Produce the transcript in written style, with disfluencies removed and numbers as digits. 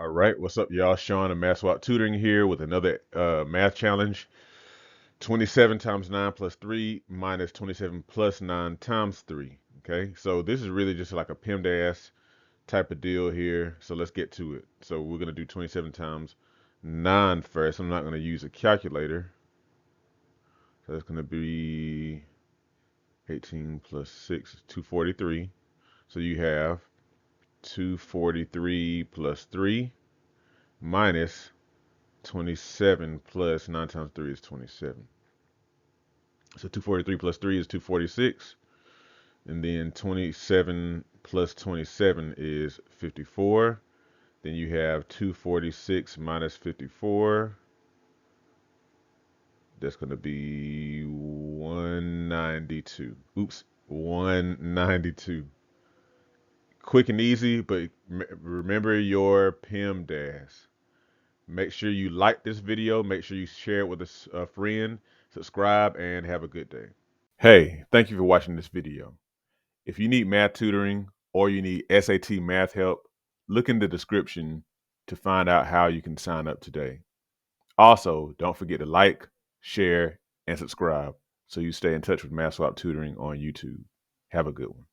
All right, what's up, y'all? Sean and Math Swap Tutoring here with another math challenge. 27 times 9 plus 3 minus 27 plus 9 times 3. Okay, so this is really just like a PEMDAS type of deal here. So let's get to it. So we're going to do 27 times 9 first. I'm not going to use a calculator. So it's going to be 18 plus 6 is 243. So you have 243 plus 3 minus 27 plus 9 times 3 is 27. So 243 plus 3 is 246. And then 27 plus 27 is 54. Then you have 246 minus 54. That's going to be 192. Oops, 192. Quick and easy, but remember your PEMDAS. Make sure you like this video. Make sure you share it with a friend. Subscribe and have a good day. Hey, thank you for watching this video. If you need math tutoring or you need SAT math help, look in the description to find out how you can sign up today. Also, don't forget to like, share, and subscribe so you stay in touch with Math Swap Tutoring on YouTube. Have a good one.